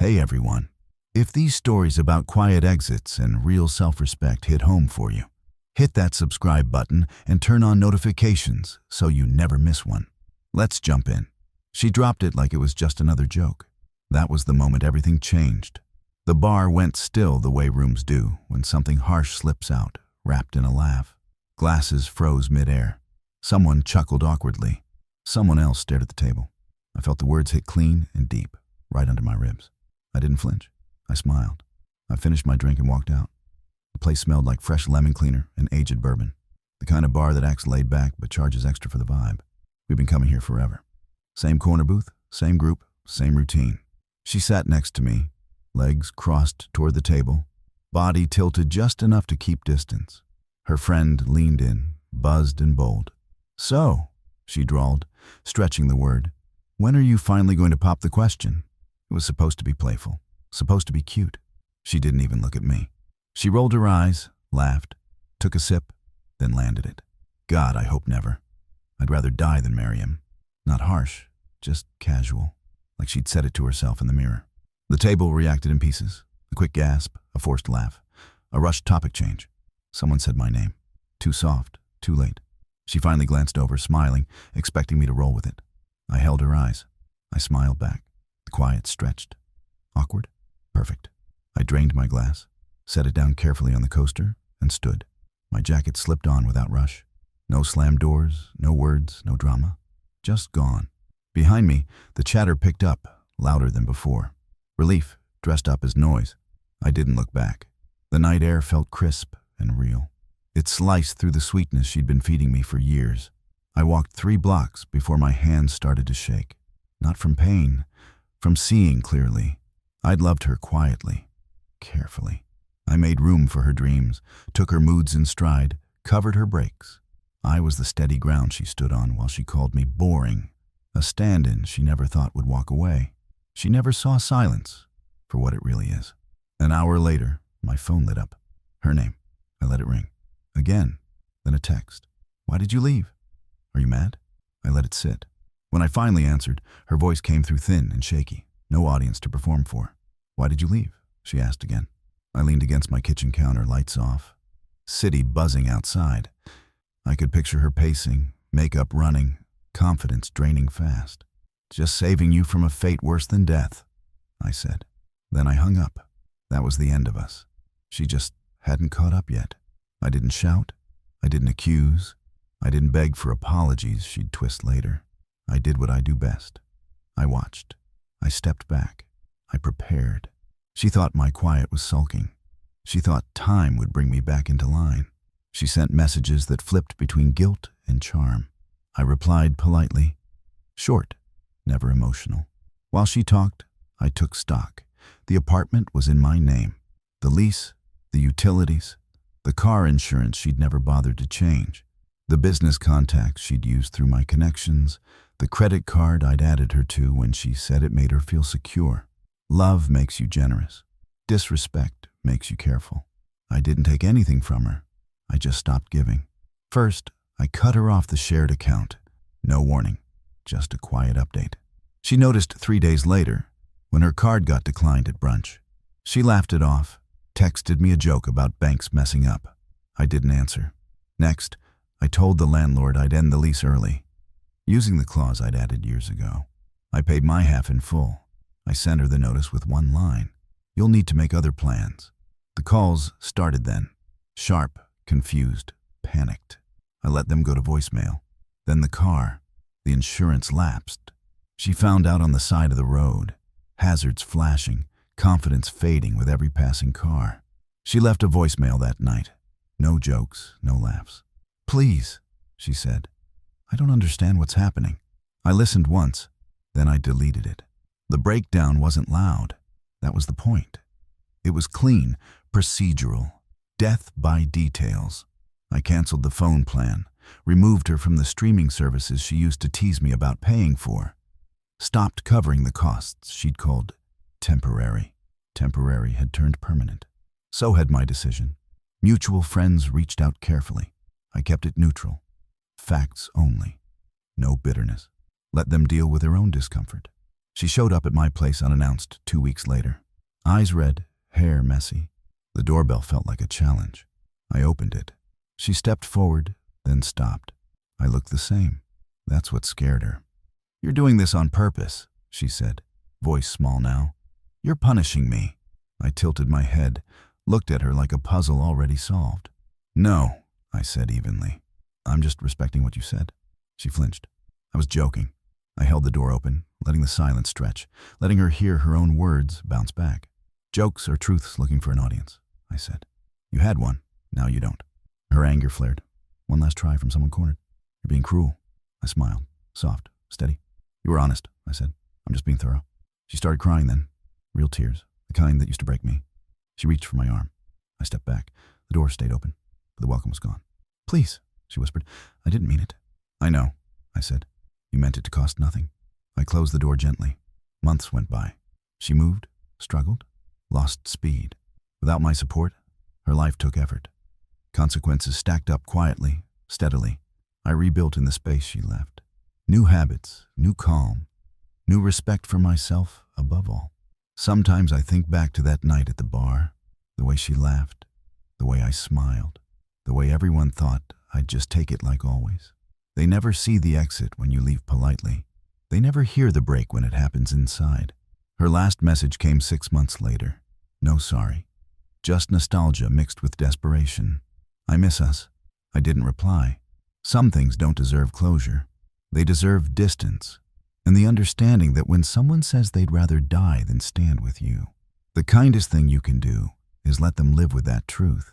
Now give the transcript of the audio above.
Hey everyone. If these stories about quiet exits and real self-respect hit home for you, hit that subscribe button and turn on notifications so you never miss one. Let's jump in. She dropped it like it was just another joke. That was the moment everything changed. The bar went still the way rooms do when something harsh slips out, wrapped in a laugh. Glasses froze midair. Someone chuckled awkwardly. Someone else stared at the table. I felt the words hit clean and deep, right under my ribs. I didn't flinch. I smiled. I finished my drink and walked out. The place smelled like fresh lemon cleaner and aged bourbon. The kind of bar that acts laid back but charges extra for the vibe. We've been coming here forever. Same corner booth, same group, same routine. She sat next to me, legs crossed toward the table, body tilted just enough to keep distance. Her friend leaned in, buzzed and bold. "So," she drawled, stretching the word, "when are you finally going to pop the question?" It was supposed to be playful, supposed to be cute. She didn't even look at me. She rolled her eyes, laughed, took a sip, then landed it. God, I hope never. I'd rather die than marry him. Not harsh, just casual, like she'd said it to herself in the mirror. The table reacted in pieces. A quick gasp, a forced laugh, a rushed topic change. Someone said my name. Too soft, too late. She finally glanced over, smiling, expecting me to roll with it. I held her eyes. I smiled back. The quiet stretched. Awkward? Perfect. I drained my glass, set it down carefully on the coaster, and stood. My jacket slipped on without rush. No slammed doors, no words, no drama. Just gone. Behind me, the chatter picked up, louder than before. Relief, dressed up as noise. I didn't look back. The night air felt crisp and real. It sliced through the sweetness she'd been feeding me for years. I walked 3 blocks before my hands started to shake. Not from pain, from seeing clearly. I'd loved her quietly, carefully. I made room for her dreams, took her moods in stride, covered her breaks. I was the steady ground she stood on while she called me boring, a stand-in she never thought would walk away. She never saw silence for what it really is. An hour later, my phone lit up. Her name. I let it ring. Again, then a text. "Why did you leave? Are you mad?" I let it sit. When I finally answered, her voice came through thin and shaky. No audience to perform for. "Why did you leave?" she asked again. I leaned against my kitchen counter, lights off. City buzzing outside. I could picture her pacing, makeup running, confidence draining fast. "Just saving you from a fate worse than death," I said. Then I hung up. That was the end of us. She just hadn't caught up yet. I didn't shout. I didn't accuse. I didn't beg for apologies she'd twist later. I did what I do best. I watched. I stepped back. I prepared. She thought my quiet was sulking. She thought time would bring me back into line. She sent messages that flipped between guilt and charm. I replied politely. Short, never emotional. While she talked, I took stock. The apartment was in my name. The lease, the utilities, the car insurance she'd never bothered to change, the business contacts she'd used through my connections, the credit card I'd added her to when she said it made her feel secure. Love makes you generous. Disrespect makes you careful. I didn't take anything from her. I just stopped giving. First, I cut her off the shared account. No warning, just a quiet update. She noticed 3 days later, when her card got declined at brunch. She laughed it off, texted me a joke about banks messing up. I didn't answer. Next, I told the landlord I'd end the lease early, using the clause I'd added years ago. I paid my half in full. I sent her the notice with one line. "You'll need to make other plans." The calls started then. Sharp, confused, panicked. I let them go to voicemail. Then the car. The insurance lapsed. She found out on the side of the road. Hazards flashing, confidence fading with every passing car. She left a voicemail that night. No jokes, no laughs. "Please," she said. "I don't understand what's happening." I listened once, then I deleted it. The breakdown wasn't loud. That was the point. It was clean, procedural, death by details. I canceled the phone plan, removed her from the streaming services she used to tease me about paying for, stopped covering the costs she'd called temporary. Temporary had turned permanent. So had my decision. Mutual friends reached out carefully. I kept it neutral. Facts only. No bitterness. Let them deal with their own discomfort. She showed up at my place unannounced 2 weeks later. Eyes red, hair messy. The doorbell felt like a challenge. I opened it. She stepped forward, then stopped. I looked the same. That's what scared her. "You're doing this on purpose," she said, voice small now. "You're punishing me." I tilted my head, looked at her like a puzzle already solved. "No," I said evenly. "I'm just respecting what you said." She flinched. I was joking. I held the door open, letting the silence stretch, letting her hear her own words bounce back. "Jokes are truths looking for an audience," I said. "You had one, now you don't." Her anger flared. One last try from someone cornered. "You're being cruel." I smiled, soft, steady. "You were honest," I said. "I'm just being thorough." She started crying then. Real tears, the kind that used to break me. She reached for my arm. I stepped back. The door stayed open, but the welcome was gone. "Please," she whispered. "I didn't mean it." "I know," I said. "You meant it to cost nothing." I closed the door gently. Months went by. She moved, struggled, lost speed. Without my support, her life took effort. Consequences stacked up quietly, steadily. I rebuilt in the space she left. New habits, new calm, new respect for myself above all. Sometimes I think back to that night at the bar, the way she laughed, the way I smiled, the way everyone thought I'd just take it like always. They never see the exit when you leave politely. They never hear the break when it happens inside. Her last message came 6 months later. No sorry. Just nostalgia mixed with desperation. "I miss us." I didn't reply. Some things don't deserve closure. They deserve distance, and the understanding that when someone says they'd rather die than stand with you, the kindest thing you can do is let them live with that truth.